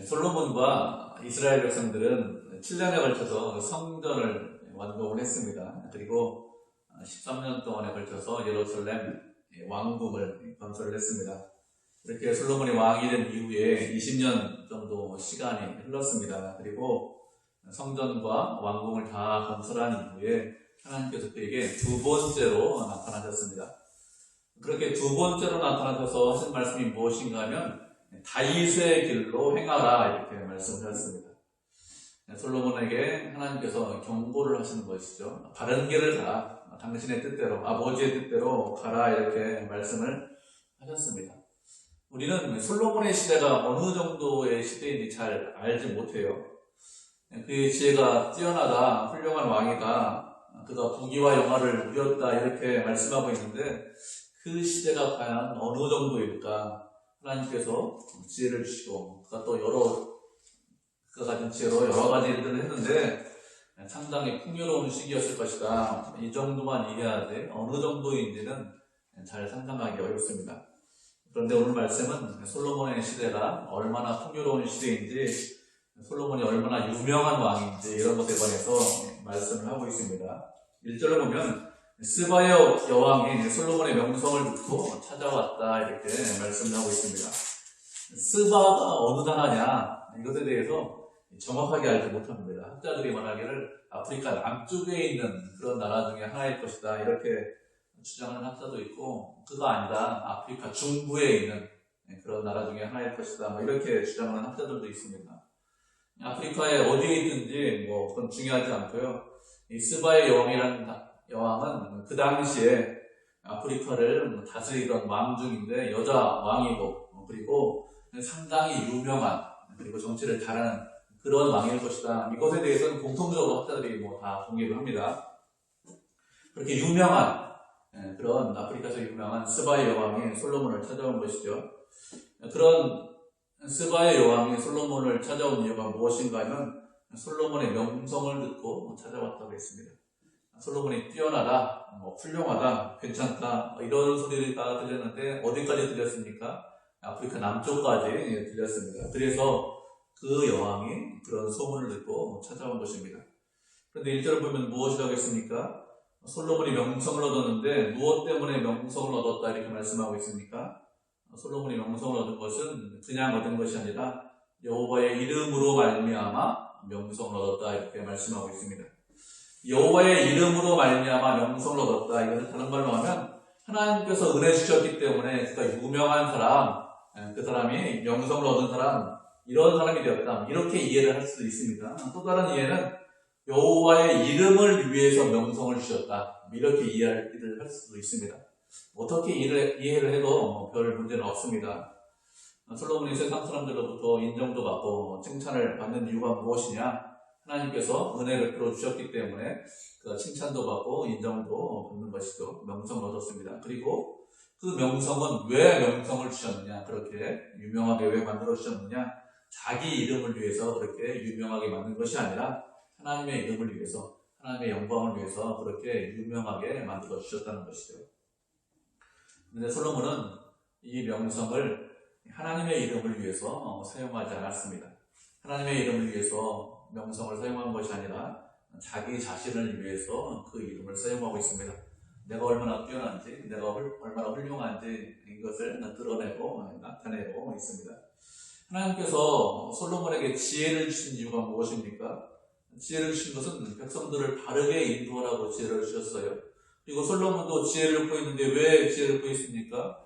솔로몬과 이스라엘 백성들은 7년에 걸쳐서 성전을 완공을 했습니다. 그리고 13년 동안에 걸쳐서 예루살렘 왕궁을 건설을 했습니다. 이렇게 솔로몬이 왕이 된 이후에 20년 정도 시간이 흘렀습니다. 그리고 성전과 왕궁을 다 건설한 이후에 하나님께서 그에게 두 번째로 나타나셨습니다. 그렇게 두 번째로 나타나셔서 하신 말씀이 무엇인가 하면 다윗의 길로 행하라 이렇게 말씀하셨습니다. 솔로몬에게 하나님께서 경고를 하시는 것이죠. 바른 길을 가라. 당신의 뜻대로, 아버지의 뜻대로 가라 이렇게 말씀을 하셨습니다. 우리는 솔로몬의 시대가 어느 정도의 시대인지 잘 알지 못해요. 그의 지혜가 뛰어나다, 훌륭한 왕이다, 그가 부귀와 영화를 누렸다 이렇게 말씀하고 있는데 그 시대가 과연 어느 정도일까? 하나님께서 지혜를 주시고 그가 또 그가 가진 지혜로 여러 가지 일들을 했는데 상당히 풍요로운 시기였을 것이다. 이 정도만 이해하되 어느 정도인지는 잘 상상하기 어렵습니다. 그런데 오늘 말씀은 솔로몬의 시대가 얼마나 풍요로운 시대인지, 솔로몬이 얼마나 유명한 왕인지 이런 것에 관해서 말씀을 하고 있습니다. 1절을 보면 스바의 여왕이 솔로몬의 명성을 듣고 찾아왔다 이렇게 말씀을 하고 있습니다. 스바가 어느 나라냐 이것에 대해서 정확하게 알지 못합니다. 학자들이 말하기를 아프리카 남쪽에 있는 그런 나라 중에 하나일 것이다 이렇게 주장하는 학자도 있고, 그가 아니다 아프리카 중부에 있는 그런 나라 중에 하나일 것이다 이렇게 주장하는 학자들도 있습니다. 아프리카에 어디에 있든지 그건 중요하지 않고요. 이 스바의 여왕은 그 당시에 아프리카를 다스리던 왕 중인데 여자 왕이고, 그리고 상당히 유명한, 그리고 정치를 잘하는 그런 왕일 것이다. 이것에 대해서는 공통적으로 학자들이 다 동의를 합니다. 그렇게 유명한 그런 아프리카에서 유명한 스바의 여왕이 솔로몬을 찾아온 것이죠. 그런 스바의 여왕이 솔로몬을 찾아온 이유가 무엇인가 하면 솔로몬의 명성을 듣고 찾아왔다고 했습니다. 솔로몬이 뛰어나다, 훌륭하다, 괜찮다 이런 소리가 들렸는데 어디까지 들렸습니까? 아프리카 남쪽까지 들렸습니다. 그래서 그 여왕이 그런 소문을 듣고 찾아온 것입니다. 그런데 1절을 보면 무엇이라고 했습니까? 솔로몬이 명성을 얻었는데 무엇 때문에 명성을 얻었다 이렇게 말씀하고 있습니까? 솔로몬이 명성을 얻은 것은 그냥 얻은 것이 아니라 여호와의 이름으로 말미암아 명성을 얻었다 이렇게 말씀하고 있습니다. 여호와의 이름으로 말미암아 명성을 얻었다, 이것은 다른 말로 하면 하나님께서 은혜 주셨기 때문에 그가 유명한 사람, 그 사람이 명성을 얻은 사람, 이런 사람이 되었다 이렇게 이해를 할 수도 있습니다. 또 다른 이해는 여호와의 이름을 위해서 명성을 주셨다 이렇게 이해를 할 수도 있습니다. 어떻게 이해를 해도 별 문제는 없습니다. 솔로몬이 세상 사람들로부터 인정도 받고 칭찬을 받는 이유가 무엇이냐? 하나님께서 은혜를 베풀어 주셨기 때문에 그가 칭찬도 받고 인정도 받는 것이죠. 명성을 얻었습니다. 그리고 그 명성은 왜 명성을 주셨느냐? 그렇게 유명하게 왜 만들어 주셨느냐? 자기 이름을 위해서 그렇게 유명하게 만든 것이 아니라 하나님의 이름을 위해서, 하나님의 영광을 위해서 그렇게 유명하게 만들어 주셨다는 것이죠. 그런데 솔로몬은 이 명성을 하나님의 이름을 위해서 사용하지 않았습니다. 하나님의 이름을 위해서 명성을 사용한 것이 아니라 자기 자신을 위해서 그 이름을 사용하고 있습니다. 내가 얼마나 뛰어난지, 내가 얼마나 훌륭한지 이것을 드러내고 나타내고 있습니다. 하나님께서 솔로몬에게 지혜를 주신 이유가 무엇입니까? 지혜를 주신 것은 백성들을 바르게 인도하라고 지혜를 주셨어요. 그리고 솔로몬도 지혜를 얻고 있는데 왜 지혜를 얻고 있습니까?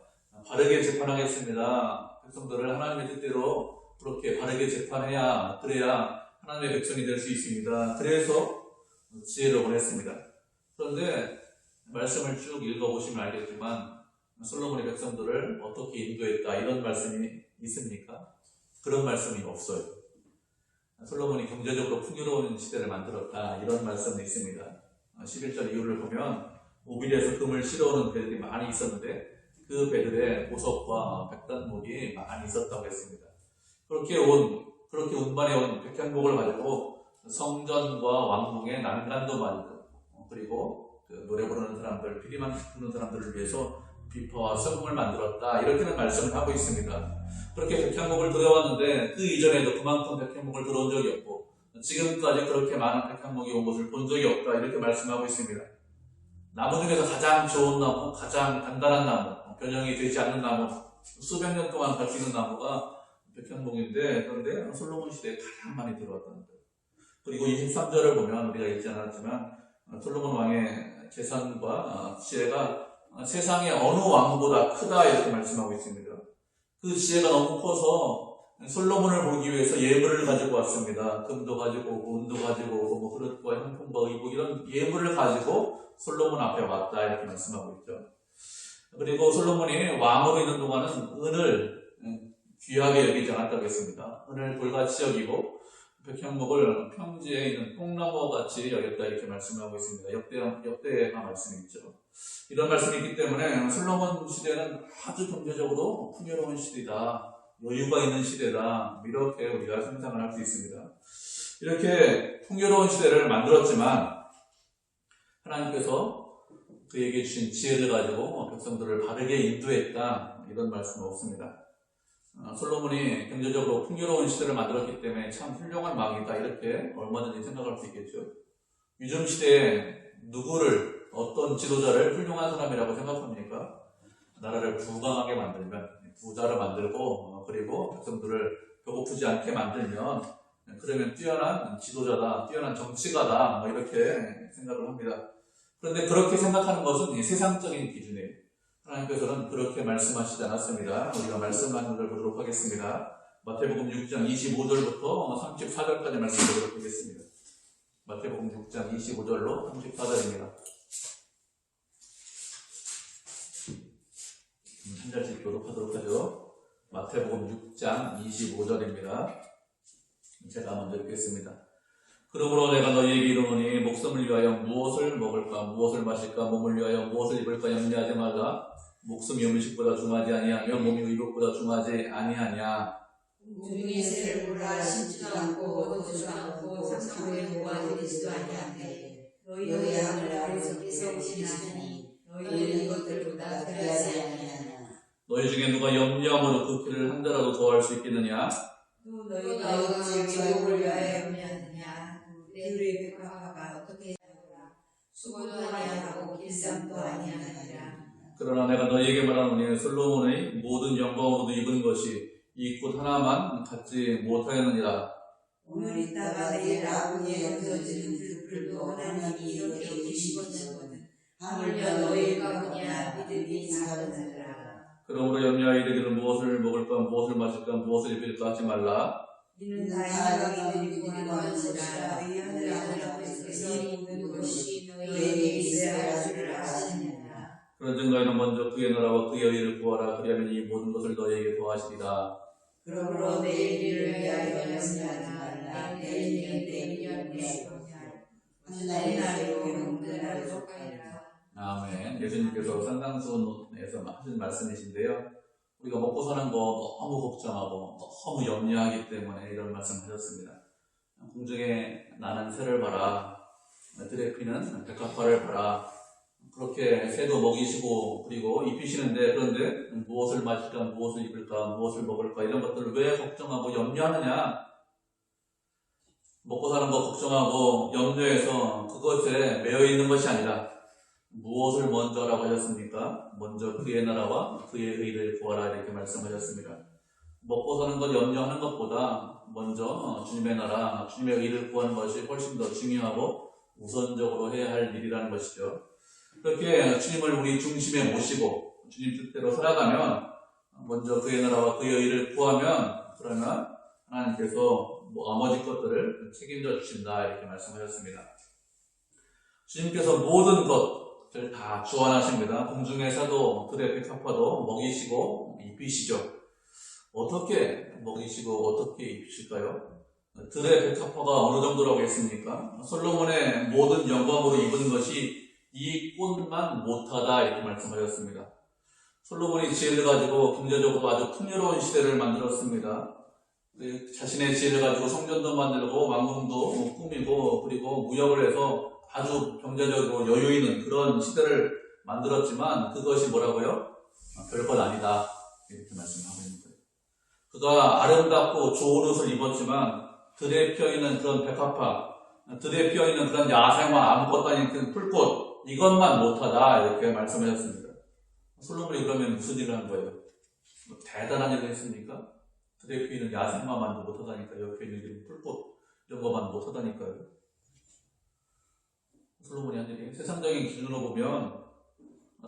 바르게 재판하겠습니다. 백성들을 하나님의 뜻대로 그렇게 바르게 재판해야, 그래야 하나님의 백성이 될 수 있습니다. 그래서 지혜를 원했습니다. 그런데 말씀을 쭉 읽어보시면 알겠지만 솔로몬의 백성들을 어떻게 인도했다 이런 말씀이 있습니까? 그런 말씀이 없어요. 솔로몬이 경제적으로 풍요로운 시대를 만들었다 이런 말씀이 있습니다. 11절 이유를 보면 오빌에서 금을 실어오는 배들이 많이 있었는데 그 배들에 보석과 백단목이 많이 있었다고 했습니다. 그렇게 운반해 온 백향목을 가지고 성전과 왕궁의 난간도 만들고, 그리고 노래 부르는 사람들, 피리만 부르는 사람들을 위해서 비파와 성금을 만들었다. 이렇게는 말씀을 하고 있습니다. 그렇게 백향목을 들어왔는데 그 이전에도 그만큼 백향목을 들어온 적이 없고 지금까지 그렇게 많은 백향목이 온 것을 본 적이 없다. 이렇게 말씀하고 있습니다. 나무 중에서 가장 좋은 나무, 가장 단단한 나무, 변형이 되지 않는 나무, 수백 년 동안 갈 수 있는 나무가 백향목인데, 그런데 솔로몬 시대에 가장 많이 들어왔다는 거예요. 그리고 23절을 보면 우리가 읽지 않았지만 솔로몬 왕의 재산과 지혜가 세상의 어느 왕보다 크다 이렇게 말씀하고 있습니다. 그 지혜가 너무 커서 솔로몬을 보기 위해서 예물을 가지고 왔습니다. 금도 가지고 은도 가지고 뭐 그릇과 형품과 의복 이런 예물을 가지고 솔로몬 앞에 왔다 이렇게 말씀하고 있죠. 그리고 솔로몬이 왕으로 있는 동안은 은을 귀하게 여기지 않았다고 했습니다. 은을 돌같이 여기고 백향목을 평지에 있는 뽕나무와 같이 여겼다 이렇게 말씀하고 있습니다. 역대가 말씀이 있죠. 이런 말씀이 있기 때문에 솔로몬 시대는 아주 경제적으로 풍요로운 시대다. 여유가 있는 시대다. 이렇게 우리가 상상을 할 수 있습니다. 이렇게 풍요로운 시대를 만들었지만 하나님께서 그에게 주신 지혜를 가지고 백성들을 바르게 인도했다. 이런 말씀은 없습니다. 솔로몬이 경제적으로 풍요로운 시대를 만들었기 때문에 참 훌륭한 왕이다. 이렇게 얼마든지 생각할 수 있겠죠. 요즘 시대에 누구를 어떤 지도자를 훌륭한 사람이라고 생각합니까? 나라를 부강하게 만들면 부자를 만들고 그리고 백성들을 배고프지 않게 만들면 그러면 뛰어난 지도자다, 뛰어난 정치가다 뭐 이렇게 생각을 합니다. 그런데 그렇게 생각하는 것은 세상적인 기준이에요. 하나님께서는 그렇게 말씀하시지 않았습니다. 우리가 말씀하는 걸 보도록 하겠습니다. 마태복음 6장 25절부터 34절까지 말씀드리도록 하겠습니다. 마태복음 6장 25절로 34절입니다. 한 절씩 교독하도록 하죠. 마태복음 6장 25절입니다. 제가 먼저 읽겠습니다. 그러므로 내가 너희에게 이르노니 목숨을 위하여 무엇을 먹을까 무엇을 마실까 몸을 위하여 무엇을 입을까 염려하지 말라. 목숨이 음식보다 중하지 아니하며 몸이 의복보다 중하지 아니하냐. 우중의 새를 보라 심지도 않고 거두지도 않고 상상에 모아들이지도 아니하되 너희 하늘 아래서께서 오시나니 너희는 이것들보다 덜하지 아니하냐. 너희 중에 누가 염려함으로 그 피를 한 자라도 더할 수 있겠느냐. 또 너희가 지옥을 위하여 염려하느냐. 그들의 백합화가 어떻게 하노라. 수고도 아니하고 길쌈도 아니하느니라. 그러나 내가 너희에게 말하노니 솔로몬의 모든 영광으로도 입은 것이 이 꽃 하나만 갖지 못하였느니라. 오늘 있다가 내일 아궁이에 던져지는 들풀도 하나님이 이렇게 입히시거든. 하물며 너희 가보냐 믿음이 작은 자들아. 그러므로 염려하여 이르기를 무엇을 먹을까 무엇을 마실까 무엇을 입을까 하지 말라. 이는 다 인간이 드리고 하는 것이라. 너희 하늘 아버지께서 모든 것이 너희에게 있어야 할 줄을 아시느니라. 그런즉 너희는 먼저 그의 나라와 그의 의를 구하라. 그리하면 이 모든 것을 너희에게 더하시리라. 그러므로 내일 일을 위하여 염려하지 말라. 내일은 내일이야 무엇이로냐. 한 날로 용들 하루 속하리라. 아멘. 예수님께서 산상수훈에서 하신 말씀이신데요. 우리가 먹고 사는 거 너무 걱정하고 너무 염려하기 때문에 이런 말씀하셨습니다. 공중에 나는 새를 봐라. 들에 피는 백합화를 봐라. 그렇게 새도 먹이시고 그리고 입히시는데 그런데 무엇을 마실까 무엇을 입을까 무엇을 먹을까 이런 것들을 왜 걱정하고 염려하느냐. 먹고 사는 거 걱정하고 염려해서 그것에 매여 있는 것이 아니라 무엇을 먼저라고 하셨습니까? 먼저 그의 나라와 그의 의를 구하라 이렇게 말씀하셨습니다. 먹고 사는 것 염려하는 것보다 먼저 주님의 나라, 주님의 의를 구하는 것이 훨씬 더 중요하고 우선적으로 해야 할 일이라는 것이죠. 그렇게 주님을 우리 중심에 모시고 주님 뜻대로 살아가면 먼저 그의 나라와 그의 의를 구하면 그러면 하나님께서 나머지 것들을 책임져 주신다 이렇게 말씀하셨습니다. 주님께서 모든 것을 다 주관하십니다. 공중의 새도 들의 백합화도 먹이시고 입히시죠. 어떻게 먹이시고 어떻게 입히실까요? 들의 백합화가 어느 정도라고 했습니까? 솔로몬의 모든 영광으로 입은 것이 이 꽃만 못하다 이렇게 말씀하셨습니다. 솔로몬이 지혜를 가지고 경제적으로 아주 풍요로운 시대를 만들었습니다. 자신의 지혜를 가지고 성전도 만들고 왕궁도 꾸미고 그리고 무역을 해서 아주 경제적으로 여유 있는 그런 시대를 만들었지만 그것이 뭐라고요? 별것 아니다. 이렇게 말씀하고 있는 거예요. 그가 아름답고 좋은 옷을 입었지만 들에 피어있는 그런 백합화, 들에 피어있는 그런 야생화, 아무것도 아닌 그 풀꽃, 이것만 못하다. 이렇게 말씀하셨습니다. 솔로몬이 그러면 무슨 일을 한 거예요? 뭐 대단한 일을 했습니까? 들에 피어있는 야생화만 못하다니까. 옆에 있는 풀꽃, 이런 것만 못하다니까요. 솔로몬이 한 일이 세상적인 기준으로 보면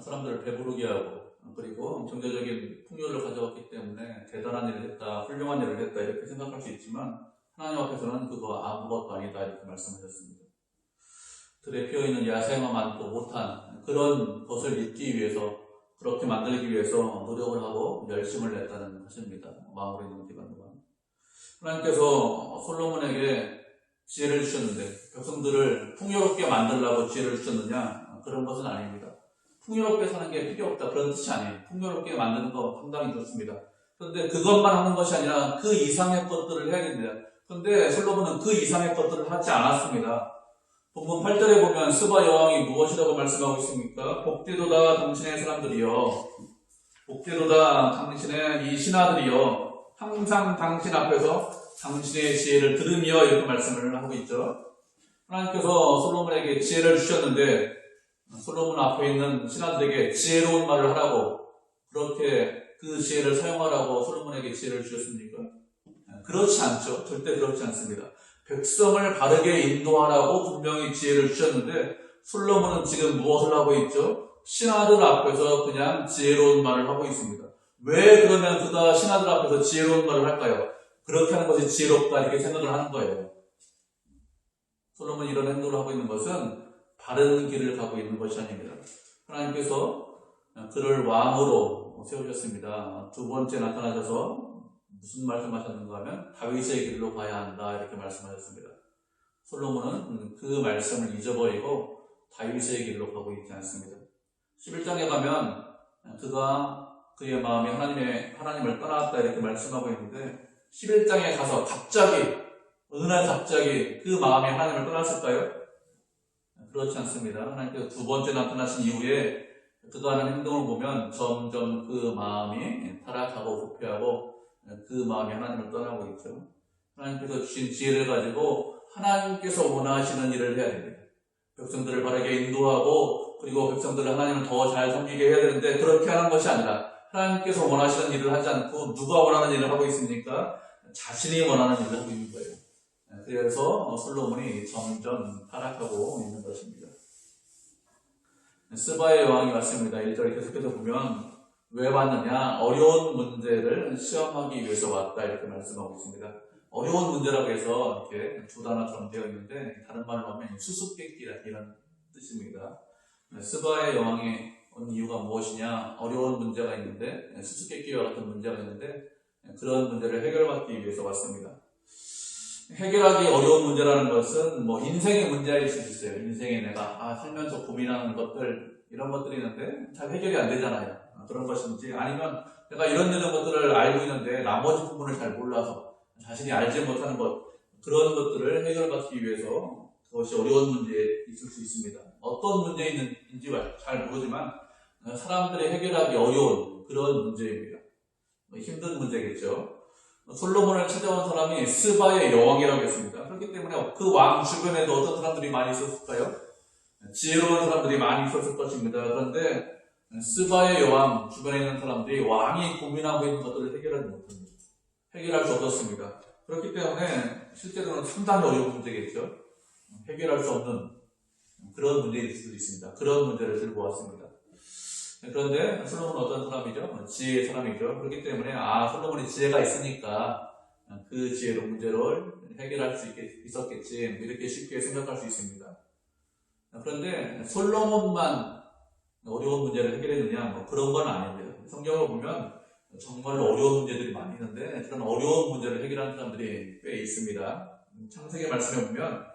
사람들을 배부르게 하고 그리고 경제적인 풍요를 가져왔기 때문에 대단한 일을 했다, 훌륭한 일을 했다 이렇게 생각할 수 있지만 하나님 앞에서는 그거 아무것도 아니다 이렇게 말씀하셨습니다. 들에 피어있는 야생화만도 못한 그런 것을 잊기 위해서 그렇게 만들기 위해서 노력을 하고 열심을 냈다는 것입니다. 마음으로 있는 기반으로. 하나님께서 솔로몬에게 지혜를 주셨는데 백성들을 풍요롭게 만들려고 지혜를 주셨느냐? 그런 것은 아닙니다. 풍요롭게 사는 게 필요 없다 그런 뜻이 아니에요. 풍요롭게 만드는 거 상당히 좋습니다. 그런데 그것만 하는 것이 아니라 그 이상의 것들을 해야 됩니다. 그런데 솔로몬은 그 이상의 것들을 하지 않았습니다. 본문 8절에 보면 스바 여왕이 무엇이라고 말씀하고 있습니까? 복되도다 당신의 사람들이여, 복되도다 당신의 이 신하들이여, 항상 당신 앞에서 당신의 지혜를 들으며 이렇게 말씀을 하고 있죠. 하나님께서 솔로몬에게 지혜를 주셨는데 솔로몬 앞에 있는 신하들에게 지혜로운 말을 하라고 그렇게 그 지혜를 사용하라고 솔로몬에게 지혜를 주셨습니까? 그렇지 않죠. 절대 그렇지 않습니다. 백성을 바르게 인도하라고 분명히 지혜를 주셨는데 솔로몬은 지금 무엇을 하고 있죠? 신하들 앞에서 그냥 지혜로운 말을 하고 있습니다. 왜 그러면 그가 신하들 앞에서 지혜로운 말을 할까요? 그렇게 하는 것이 지혜롭다 이렇게 생각을 하는 거예요. 솔로몬이 이런 행동을 하고 있는 것은 바른 길을 가고 있는 것이 아닙니다. 하나님께서 그를 왕으로 세우셨습니다. 두 번째 나타나셔서 무슨 말씀하셨는가 하면 다윗의 길로 가야 한다 이렇게 말씀하셨습니다. 솔로몬은 그 말씀을 잊어버리고 다윗의 길로 가고 있지 않습니다. 11장에 가면 그가 그의 마음이 하나님을 떠났다 이렇게 말씀하고 있는데 11장에 가서 어느 날 갑자기 그 마음이 하나님을 떠났을까요? 그렇지 않습니다. 하나님께서 두 번째 나타나신 이후에 그가 하는 행동을 보면 점점 그 마음이 타락하고 부패하고 그 마음이 하나님을 떠나고 있죠. 하나님께서 주신 지혜를 가지고 하나님께서 원하시는 일을 해야 됩니다. 백성들을 바르게 인도하고 그리고 백성들을 하나님을 더 잘 섬기게 해야 되는데 그렇게 하는 것이 아니라 하나님께서 원하시는 일을 하지 않고 누가 원하는 일을 하고 있습니까? 자신이 원하는 일을 하고 있는 거예요. 그래서 솔로몬이 점점 타락하고 있는 것입니다. 스바의 여왕이 왔습니다. 1절에 계속해서 보면 왜 왔느냐? 어려운 문제를 시험하기 위해서 왔다 이렇게 말씀하고 있습니다. 어려운 문제라고 해서 이렇게 두 단어처럼 되어 있는데 다른 말로 하면 수수께끼 이런 뜻입니다. 스바의 여왕이 온 이유가 무엇이냐? 어려운 문제가 있는데 수수께끼와 같은 문제가 있는데 그런 문제를 해결받기 위해서 왔습니다. 해결하기 어려운 문제라는 것은 인생의 문제일 수 있어요. 인생에 내가 살면서 고민하는 것들 이런 것들이 있는데 잘 해결이 안 되잖아요. 그런 것인지 아니면 내가 이런 것들을 알고 있는데 나머지 부분을 잘 몰라서 자신이 알지 못하는 것 그런 것들을 해결받기 위해서 그것이 어려운 문제에 있을 수 있습니다. 어떤 문제인지 잘 모르지만 사람들이 해결하기 어려운 그런 문제입니다. 힘든 문제겠죠. 솔로몬을 찾아온 사람이 스바의 여왕이라고 했습니다. 그렇기 때문에 그 왕 주변에도 어떤 사람들이 많이 있었을까요? 지혜로운 사람들이 많이 있었을 것입니다. 그런데 스바의 여왕 주변에 있는 사람들이 왕이 고민하고 있는 것들을 해결하지 못합니다. 해결할 수 없었습니다. 그렇기 때문에 실제로는 상당히 어려운 문제겠죠. 해결할 수 없는 그런 문제일 수도 있습니다. 그런 문제를 들고 왔습니다. 그런데 솔로몬은 어떤 사람이죠? 지혜의 사람이죠. 그렇기 때문에 솔로몬이 지혜가 있으니까 그 지혜로 문제를 해결할 수 있었겠지 이렇게 쉽게 생각할 수 있습니다. 그런데 솔로몬만 어려운 문제를 해결했느냐? 그런 건 아닙니다. 성경을 보면 정말로 어려운 문제들이 많이 있는데 그런 어려운 문제를 해결하는 사람들이 꽤 있습니다. 창세기 말씀에 보면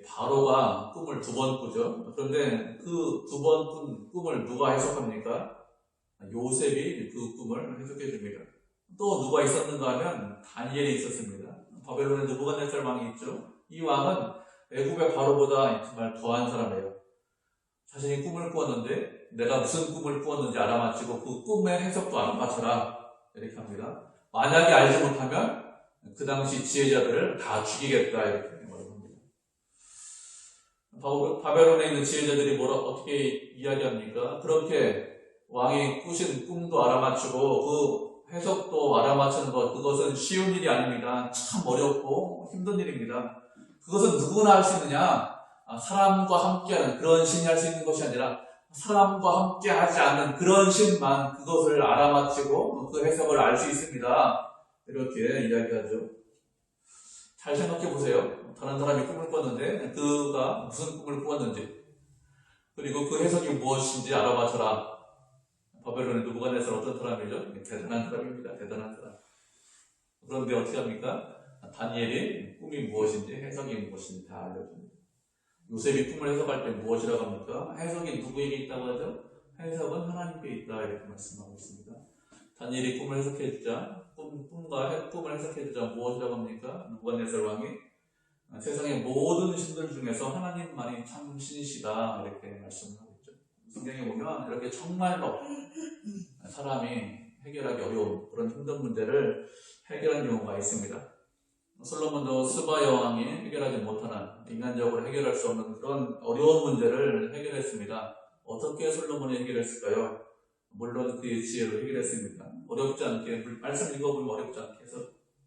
바로가 꿈을 두 번 꾸죠. 그런데 그 두 번 꾼 꿈을 누가 해석합니까? 요셉이 그 꿈을 해석해 줍니다. 또 누가 있었는가 하면 다니엘이 있었습니다. 바벨론의 느부갓네살 왕이 있죠. 이 왕은 애굽의 바로보다 정말 더한 사람이에요. 자신이 꿈을 꾸었는데 내가 무슨 꿈을 꾸었는지 알아맞히고 그 꿈의 해석도 알아맞혀라. 이렇게 합니다. 만약에 알지 못하면 그 당시 지혜자들을 다 죽이겠다. 이렇게 말을 합니다. 바벨론에 있는 지혜자들이 어떻게 이야기합니까? 그렇게 왕이 꾸신 꿈도 알아맞히고 그 해석도 알아맞히는 것, 그것은 쉬운 일이 아닙니다. 참 어렵고 힘든 일입니다. 그것은 누구나 할 수 있느냐? 사람과 함께하는 그런 신이 할 수 있는 것이 아니라 사람과 함께하지 않는 그런 신만 그것을 알아맞히고 그 해석을 알 수 있습니다. 이렇게 이야기하죠. 잘 생각해 보세요. 다른 사람이 꿈을 꿨는데 그가 무슨 꿈을 꾸었는지, 그리고 그 해석이 무엇인지 알아맞혀라. 바벨론의 느부갓네살 어떤 사람이죠? 대단한 사람입니다. 대단한 사람. 그런데 어떻게 합니까? 다니엘이 꿈이 무엇인지 해석이 무엇인지 다 알려줍니다. 요셉이 꿈을 해석할 때 무엇이라고 합니까? 해석이 누구에게 있다고 하죠? 해석은 하나님께 있다. 이렇게 말씀하고 있습니다. 다니엘이 꿈을 해석해주자, 꿈을 해석해주자 무엇이라고 합니까? 느부갓네살 왕이 세상의 모든 신들 중에서 하나님만이 참 신이시다. 이렇게 말씀하고 있죠. 성경에 보면 이렇게 정말로 사람이 해결하기 어려운 그런 힘든 문제를 해결한 경우가 있습니다. 솔로몬도 스바 여왕이 해결하지 못하는, 인간적으로 해결할 수 없는 그런 어려운 문제를 해결했습니다. 어떻게 솔로몬이 해결했을까요? 물론 그의 지혜로 해결했습니다. 어렵지 않게, 말씀 읽어보면 어렵지 않게 해서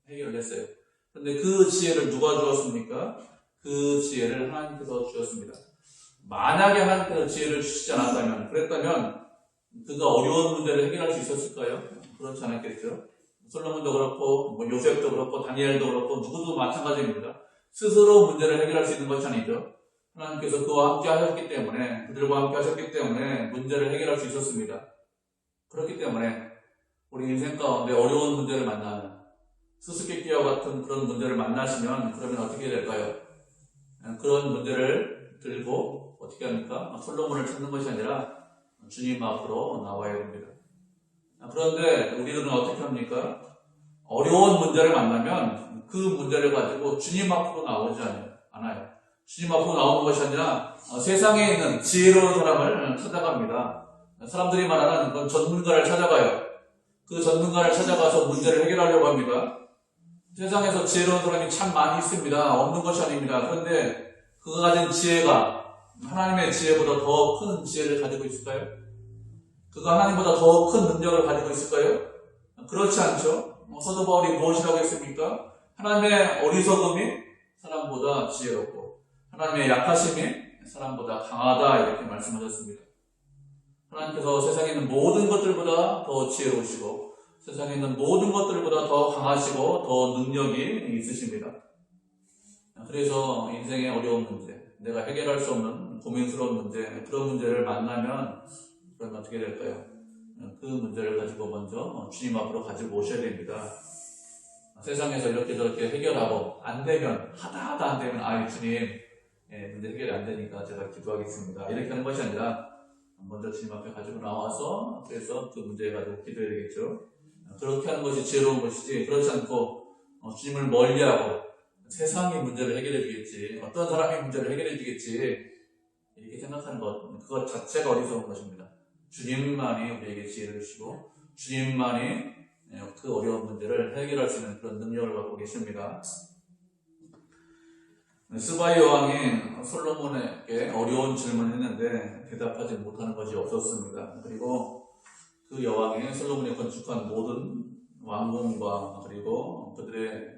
해결을 했어요. 그런데 그 지혜를 누가 주었습니까? 그 지혜를 하나님께서 주셨습니다. 만약에 하나님께서 지혜를 주시지 않았다면, 그랬다면 그가 어려운 문제를 해결할 수 있었을까요? 그렇지 않았겠죠. 솔로몬도 그렇고 요셉도 그렇고 다니엘도 그렇고 누구도 마찬가지입니다. 스스로 문제를 해결할 수 있는 것이 아니죠. 하나님께서 그와 함께 하셨기 때문에, 그들과 함께 하셨기 때문에 문제를 해결할 수 있었습니다. 그렇기 때문에 우리 인생 가운데 어려운 문제를 만나면, 수수께끼와 같은 그런 문제를 만나시면 그러면 어떻게 될까요? 그런 문제를 들고 어떻게 합니까? 솔로몬을 찾는 것이 아니라 주님 앞으로 나와야 됩니다. 그런데 우리들은 어떻게 합니까? 어려운 문제를 만나면 그 문제를 가지고 주님 앞으로 나오지 않아요. 주님 앞으로 나오는 것이 아니라 세상에 있는 지혜로운 사람을 찾아갑니다. 사람들이 말하는 그런 전문가를 찾아가요. 그 전문가를 찾아가서 문제를 해결하려고 합니다. 세상에서 지혜로운 사람이 참 많이 있습니다. 없는 것이 아닙니다. 그런데 그가 가진 지혜가 하나님의 지혜보다 더 큰 지혜를 가지고 있을까요? 그가 하나님보다 더 큰 능력을 가지고 있을까요? 그렇지 않죠. 사도 바울이 무엇이라고 했습니까? 하나님의 어리석음이 사람보다 지혜롭고 하나님의 약하심이 사람보다 강하다. 이렇게 말씀하셨습니다. 하나님께서 세상에 있는 모든 것들보다 더 지혜로우시고 세상에 있는 모든 것들보다 더 강하시고 더 능력이 있으십니다. 그래서 인생의 어려운 문제, 내가 해결할 수 없는 고민스러운 문제, 그런 문제를 만나면 그러면 어떻게 될까요? 그 문제를 가지고 먼저 주님 앞으로 가지고 오셔야 됩니다. 세상에서 이렇게 저렇게 해결하고 안 되면, 하다 안 되면, 아이 주님, 문제 해결이 안 되니까 제가 기도하겠습니다. 이렇게 하는 것이 아니라 먼저 주님 앞에 가지고 나와서 그래서 그 문제 가지고 기도해야 되겠죠. 그렇게 하는 것이 지혜로운 것이지, 그렇지 않고 주님을 멀리하고 세상이 문제를 해결해 주겠지, 어떤 사람이 문제를 해결해 주겠지 이렇게 생각하는 것, 그것 자체가 어리석은 것입니다. 주님만이 우리에게 지혜를 주시고 주님만이 그 어려운 문제를 해결할 수 있는 그런 능력을 갖고 계십니다. 스바이 여왕이 솔로몬에게 어려운 질문을 했는데 대답하지 못하는 것이 없었습니다. 그리고 그 여왕이 솔로몬이 건축한 모든 왕궁과 그리고 그들의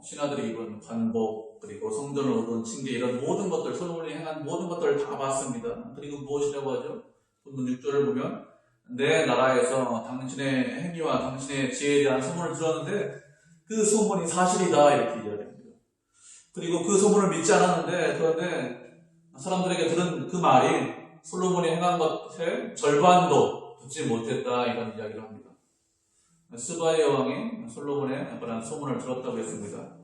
신하들이 입은 관복, 그리고 성전을 오른 층계, 이런 모든 것들, 솔로몬이 행한 모든 것들을 다 봤습니다. 그리고 무엇이라고 하죠? 본문 6절을 보면 내 나라에서 당신의 행위와 당신의 지혜에 대한 소문을 들었는데 그 소문이 사실이다. 이렇게 이야기합니다. 그리고 그 소문을 믿지 않았는데, 그런데 사람들에게 들은 그 말이 솔로몬이 행한 것의 절반도 듣지 못했다. 이런 이야기를 합니다. 스바의 여왕이 솔로몬의 그런 소문을 들었다고 했습니다.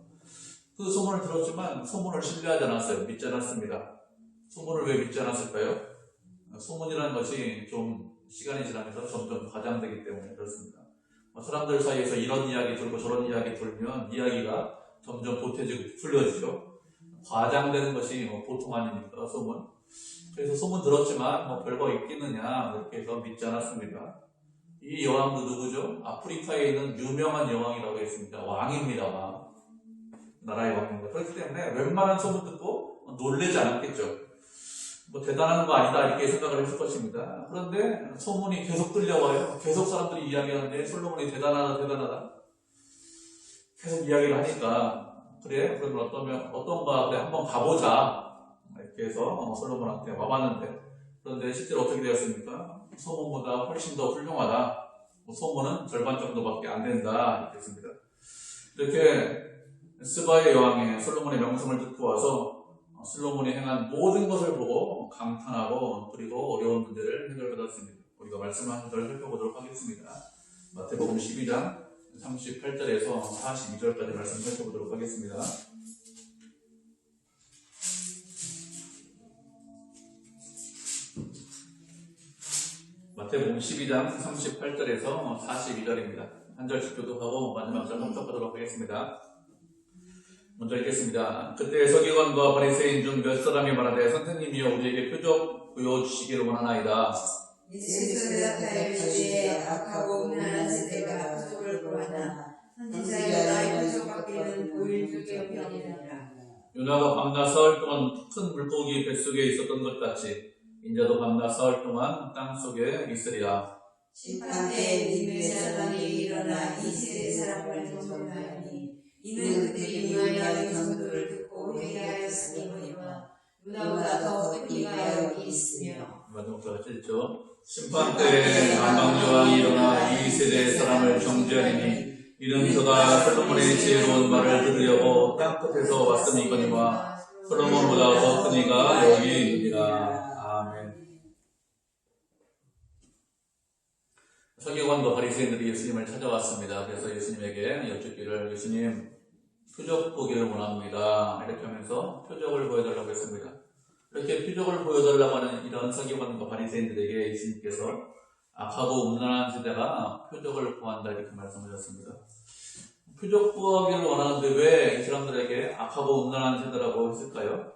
그 소문을 들었지만 소문을 신뢰하지 않았어요. 믿지 않았습니다. 소문을 왜 믿지 않았을까요? 소문이라는 것이 좀 시간이 지나면서 점점 과장되기 때문에 그렇습니다. 사람들 사이에서 이런 이야기 들고 저런 이야기 들으면 이야기가 점점 보태지고 풀려지죠. 과장되는 것이 보통 아닙니까? 소문. 그래서 소문 들었지만 뭐 별거 있겠느냐 이렇게 해서 믿지 않았습니다. 이 여왕도 누구죠? 아프리카에 있는 유명한 여왕이라고 했습니다. 왕입니다. 왕. 나라의 왕입니다. 그렇기 때문에 웬만한 소문 듣고 놀라지 않았겠죠. 뭐 대단한 거 아니다 이렇게 생각을 했을 것입니다. 그런데 소문이 계속 들려와요. 계속 사람들이 이야기하는데 솔로몬이 대단하다 계속 이야기를 하니까 그래 그러면 어떤가 그래 한번 가보자 이렇게 해서 솔로몬한테 와봤는데 그런데 실제로 어떻게 되었습니까? 소문보다 훨씬 더 훌륭하다. 소문은 절반 정도밖에 안 된다 이렇게 했습니다. 이렇게 스바의 여왕이 솔로몬의 명성을 듣고 와서 솔로몬이 행한 모든 것을 보고 감탄하고 그리고 어려운 문제를 해결받았습니다. 우리가 말씀을 한 구절 살펴보도록 하겠습니다. 마태복음 12장 38절에서 42절까지 말씀 살펴보도록 하겠습니다. 마태복음 12장 38절에서 42절입니다. 한 절씩 교독하고 마지막 절 합독하도록 하겠습니다. 먼저 읽겠습니다. 그때 서기관과 바리새인 중 몇 사람이 말하되 선생님이여 우리에게 표적 보여주시기를 원하나이다. 예수께서 대답하여 이르시되 악하고 음란한 세대가 표적을 구하나 선지자여 나의 표적 받기는 보일 줄게 편이니라. 요나가 밤낮 사흘 동안 큰 물고기 뱃속에 있었던 것 같이 인자도 밤낮 사흘 동안 땅속에 있으리라. 심판때에 니느웨 사람이 일어나 이 세대 사람을 정죄하니 이는 그들이 요나의 전도를 듣고 회개하였으니와 요나보다 더 큰 이가 여기 있으며. 마지막 절 7절 심판때에 만왕여왕이 일어나 이 세대 사람을 정죄하리니 이는 그가 솔로몬의 지혜로운 말을 들으려고 땅끝에서 왔으니거니와 솔로몬보다 더 큰 이가 여기 있느니라. 아멘. 서기관과 바리새인들이 예수님을 찾아왔습니다. 그래서 예수님에게 여쭙기를 예수님 표적 보기를 원합니다. 이렇게 하면서 표적을 보여달라고 했습니다. 이렇게 표적을 보여달라고 하는 이런 서기관과 바리새인들에게 예수님께서 악하고 음란한 세대가 표적을 구한다 이렇게 말씀하셨습니다. 표적 구하기를 원하는데 왜 이 사람들에게 악하고 음란한 세대라고 했을까요?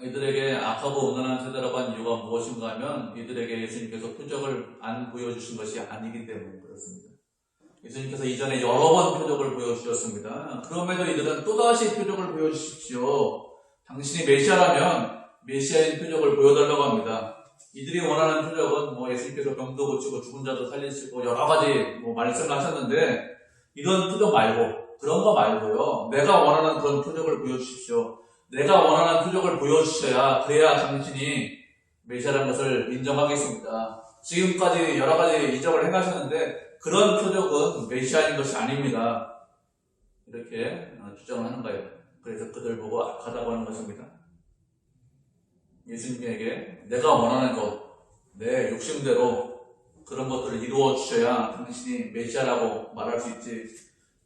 이들에게 악하고 음란한 세대라고 한 이유가 무엇인가 하면 이들에게 예수님께서 표적을 안 보여주신 것이 아니기 때문에 그렇습니다. 예수님께서 이전에 여러 번 표적을 보여주셨습니다. 그럼에도 이들은 또다시 표적을 보여주십시오. 당신이 메시아라면 메시아인 표적을 보여달라고 합니다. 이들이 원하는 표적은 예수님께서 병도 고치고 죽은 자도 살리시고 여러 가지 말씀을 하셨는데 이런 표적 말고 그런 거 말고요. 내가 원하는 그런 표적을 보여주십시오. 내가 원하는 표적을 보여주셔야 그래야 당신이 메시아라는 것을 인정하겠습니다. 지금까지 여러 가지 이적을 행하셨는데 그런 표적은 메시아인 것이 아닙니다. 이렇게 주장을 하는 거예요. 그래서 그들 보고 악하다고 하는 것입니다. 예수님에게 내가 원하는 것, 내 욕심대로 그런 것들을 이루어 주셔야 당신이 메시아라고 말할 수 있지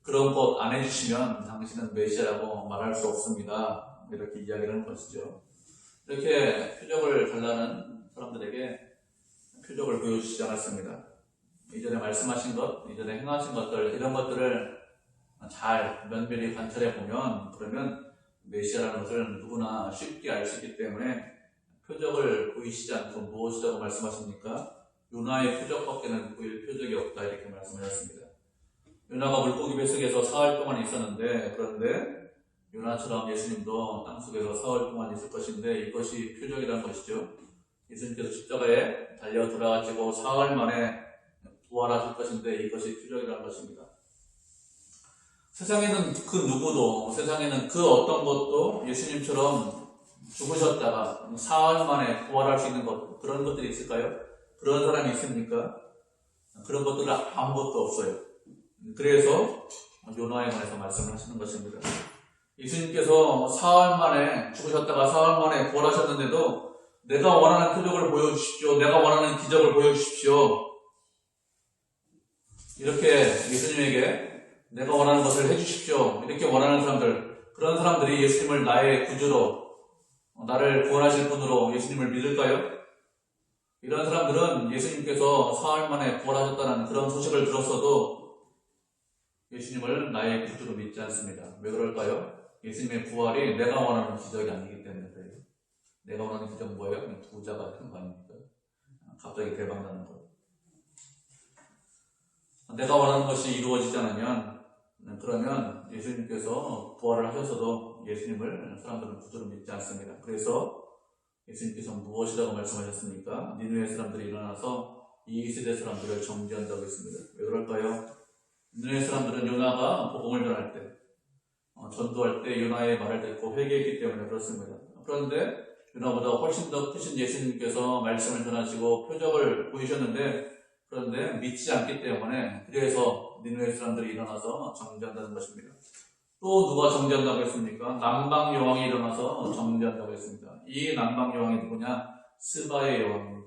그런 것 안 해주시면 당신은 메시아라고 말할 수 없습니다. 이렇게 이야기를 하는 것이죠. 이렇게 표적을 달라는 사람들에게 표적을 보여주시지 않았습니다. 이전에 말씀하신 것, 이전에 행하신 것들 이런 것들을 잘 면밀히 관찰해 보면 그러면 메시아라는 것을 누구나 쉽게 알 수 있기 때문에 표적을 보이시지 않고 무엇이라고 말씀하십니까? 요나의 표적밖에는 보일 표적이 없다 이렇게 말씀하셨습니다. 요나가 물고기 뱃속에서 사흘 동안 있었는데 그런데 요나처럼 예수님도 땅속에서 사흘 동안 있을 것인데 이것이 표적이라는 것이죠. 예수님께서 십자가에 달려 돌아가시고 사흘 만에 부활하실 것인데 이것이 표적이라는 것입니다. 세상에는 그 누구도 세상에는 그 어떤 것도 예수님처럼 죽으셨다가 사흘 만에 부활할 수 있는 것 그런 것들이 있을까요? 그런 사람이 있습니까? 그런 것들은 아무것도 없어요. 그래서 요나에 관해서 말씀을 하시는 것입니다. 예수님께서 사흘 만에 죽으셨다가 사흘 만에 부활하셨는데도 내가 원하는 표적을 보여주십시오. 내가 원하는 기적을 보여주십시오. 이렇게 예수님에게 내가 원하는 것을 해주십시오. 이렇게 원하는 사람들, 그런 사람들이 예수님을 나의 구주로, 나를 구원하실 분으로 예수님을 믿을까요? 이런 사람들은 예수님께서 사흘 만에 부활하셨다는 그런 소식을 들었어도 예수님을 나의 구주로 믿지 않습니다. 왜 그럴까요? 예수님의 부활이 내가 원하는 기적이 아니기 때문에 그래요. 내가 원하는 비전 뭐예요? 그냥 부자가 되는 거 아닙니까? 갑자기 대박 나는 거. 내가 원하는 것이 이루어지지 않으면, 그러면 예수님께서 부활을 하셔서도 예수님을 사람들은 구주로 믿지 않습니다. 그래서 예수님께서 무엇이라고 말씀하셨습니까? 니느웨 사람들이 일어나서 이 시대 사람들을 정죄한다고 했습니다. 왜 그럴까요? 니느웨 사람들은 요나가 복음을 전할 때, 전도할 때 요나의 말을 듣고 회개했기 때문에 그렇습니다. 그런데 요나보다 훨씬 더 크신 예수님께서 말씀을 전하시고 표적을 보이셨는데, 그런데 믿지 않기 때문에 그래서 니느웨 사람들이 일어나서 정죄한다는 것입니다. 또 누가 정죄한다고 했습니까? 남방 여왕이 일어나서 정죄한다고 했습니다. 이 남방 여왕이 누구냐? 스바의 여왕입니다.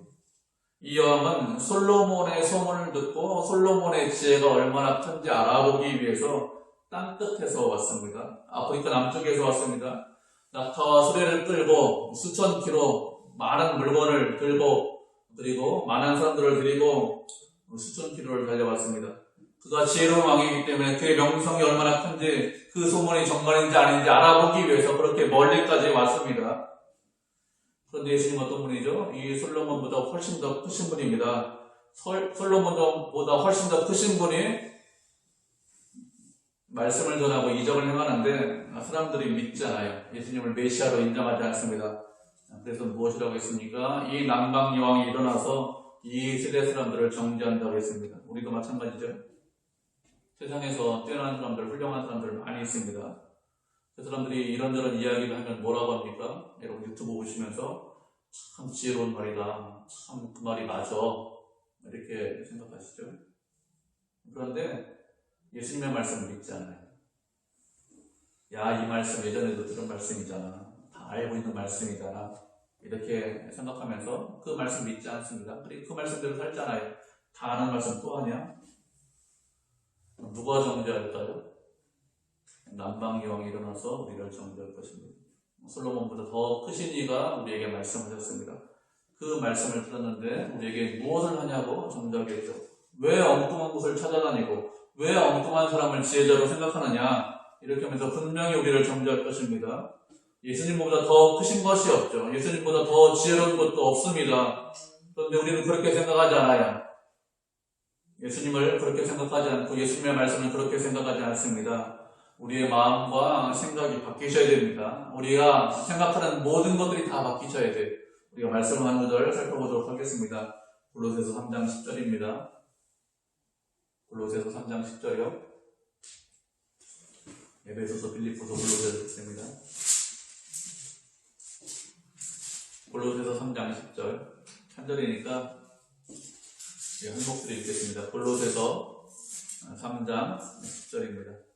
이 여왕은 솔로몬의 소문을 듣고 솔로몬의 지혜가 얼마나 큰지 알아보기 위해서 땅끝에서 왔습니다. 아프리카 남쪽에서 왔습니다. 낙타와 수레를 끌고 수천 킬로 많은 물건을 들고 그리고 많은 사람들을 데리고 수천 킬로를 달려왔습니다. 그가 지혜로운 왕이기 때문에 그의 명성이 얼마나 큰지 그 소문이 정말인지 아닌지 알아보기 위해서 그렇게 멀리까지 왔습니다. 그런데 예수님 어떤 분이죠? 이 솔로몬보다 훨씬 더 크신 분입니다. 솔로몬보다 훨씬 더 크신 분이 말씀을 전하고 이적을 행하는데 사람들이 믿지 않아요. 예수님을 메시아로 인정하지 않습니다. 그래서 무엇이라고 했습니까? 이 남방 여왕이 일어나서 이 세대 사람들을 정죄한다고 했습니다. 우리도 마찬가지죠. 세상에서 뛰어난 사람들, 훌륭한 사람들 많이 있습니다. 그 사람들이 이런저런 이야기를 하면 뭐라고 합니까? 여러분 유튜브 보시면서 참 지혜로운 말이다. 참 그 말이 맞아. 이렇게 생각하시죠. 그런데 예수님의 말씀을 믿지 않아요. 야, 이 말씀 예전에도 들은 말씀이잖아. 다 알고 있는 말씀이잖아. 이렇게 생각하면서 그 말씀 믿지 않습니다. 그리고 그 말씀대로 살잖아요. 다 아는 말씀 또 하냐? 누가 정죄할까요? 남방 여왕이 일어나서 우리를 정죄할 것입니다. 솔로몬보다 더 크신 이가 우리에게 말씀하셨습니다. 그 말씀을 들었는데 우리에게 무엇을 하냐고 정죄하겠죠. 왜 엉뚱한 곳을 찾아다니고 왜 엉뚱한 사람을 지혜자로 생각하느냐 이렇게 하면서 분명히 우리를 정죄할 것입니다. 예수님보다 더 크신 것이 없죠. 예수님보다 더 지혜로운 것도 없습니다. 그런데 우리는 그렇게 생각하지 않아요. 예수님을 그렇게 생각하지 않고 예수님의 말씀을 그렇게 생각하지 않습니다. 우리의 마음과 생각이 바뀌셔야 됩니다. 우리가 생각하는 모든 것들이 다 바뀌셔야 돼요. 우리가 말씀 한 구절 살펴보도록 하겠습니다. 골로새서 3장 10절입니다. 골로새서 3장 10절이요. 에베소서, 빌립보서, 골로새서 있습니다. 골로새서 3장 10절. 한 절이니까 한목들이 읽겠습니다. 골로새서 3장 10절입니다.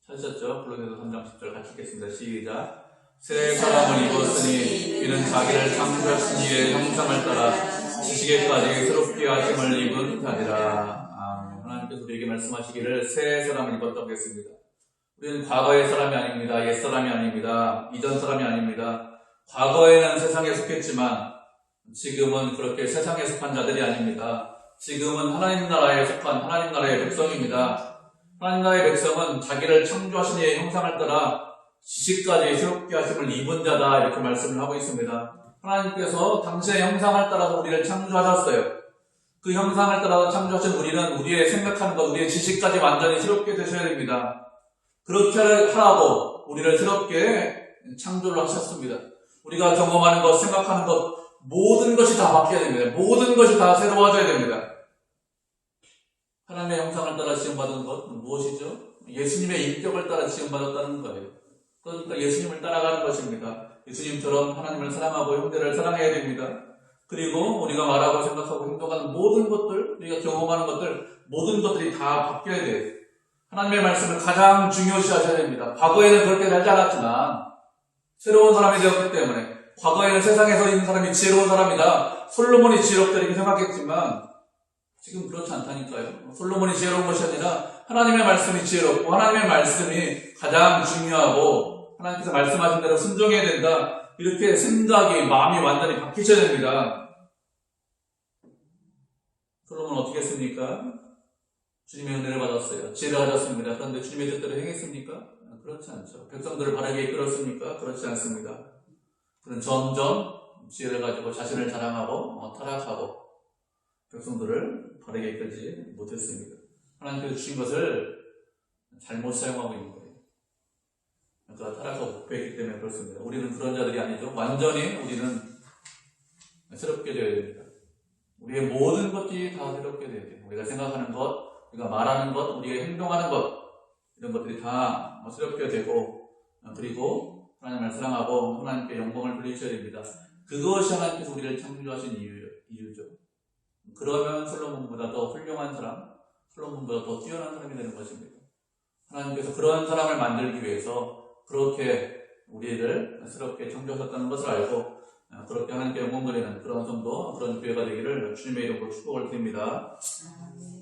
찾으셨죠? 골로새서 3장 10절 같이 읽겠습니다. 시작. 새 사람을 입었으니 이는 자기를 창조하신 이의 형상을 따라 지식에까지 새롭게 하심을 입은 자니라. 하나님께서 우리에게 말씀하시기를 새 사람을 입었다고 했습니다. 우리는 과거의 사람이 아닙니다. 옛 사람이 아닙니다. 이전 사람이 아닙니다. 과거에는 세상에 속했지만 지금은 그렇게 세상에 속한 자들이 아닙니다. 지금은 하나님 나라에 속한 하나님 나라의 백성입니다. 하나님 나라의 백성은 자기를 창조하신 이의 형상을 따라 지식까지 새롭게 하심을 입은 자다 이렇게 말씀을 하고 있습니다. 하나님께서 당신의 형상을 따라서 우리를 창조하셨어요. 그 형상을 따라서 창조하신 우리는 우리의 생각하는 것, 우리의 지식까지 완전히 새롭게 되셔야 됩니다. 그렇게 하라고 우리를 새롭게 창조를 하셨습니다. 우리가 경험하는 것, 생각하는 것, 모든 것이 다 바뀌어야 됩니다. 모든 것이 다 새로워져야 됩니다. 하나님의 형상을 따라 지음받은 것 무엇이죠? 예수님의 인격을 따라 지음받았다는 거예요. 그러니까 예수님을 따라가는 것입니다. 예수님처럼 하나님을 사랑하고 형제를 사랑해야 됩니다. 그리고 우리가 말하고 생각하고 행동하는 모든 것들, 우리가 경험하는 것들, 모든 것들이 다 바뀌어야 돼요. 하나님의 말씀을 가장 중요시 하셔야 됩니다. 과거에는 그렇게 살지 않았지만 새로운 사람이 되었기 때문에 과거에는 세상에서 있는 사람이 지혜로운 사람이다. 솔로몬이 지혜롭다 이렇게 생각했지만 지금 그렇지 않다니까요. 솔로몬이 지혜로운 것이 아니라 하나님의 말씀이 지혜롭고 하나님의 말씀이 가장 중요하고 하나님께서 말씀하신 대로 순종해야 된다. 이렇게 생각이, 마음이 완전히 바뀌셔야 됩니다. 솔로몬은 어떻게 했습니까? 주님의 은혜를 받았어요. 지혜를 가졌습니다. 그런데 주님의 뜻대로 행했습니까? 그렇지 않죠. 백성들을 바르게 이끌었습니까? 그렇지 않습니다. 그는 점점 지혜를 가지고 자신을 자랑하고 타락하고 백성들을 바르게 이끌지 못했습니다. 하나님께서 주신 것을 잘못 사용하고 있는 거예요. 그러니까 타락하고 부패했기 때문에 그렇습니다. 우리는 그런 자들이 아니죠. 완전히 우리는 새롭게 되어야 됩니다. 우리의 모든 것들이 다 새롭게 되어야 돼요. 우리가 생각하는 것, 우리가 말하는 것, 우리가 행동하는 것, 이런 것들이 다 새롭게 되고, 그리고 하나님을 사랑하고 하나님께 영광을 돌리셔야 됩니다. 그것이 하나님께서 우리를 창조하신 이유죠. 그러면 솔로몬보다 더 훌륭한 사람, 솔로몬보다 더 뛰어난 사람이 되는 것입니다. 하나님께서 그런 사람을 만들기 위해서 그렇게 우리를 새롭게 창조하셨다는 것을 알고 그렇게 하나님께 영광 돌리는 그런 성도, 그런 교회가 되기를 주님의 이름으로 축복을 드립니다. 아멘.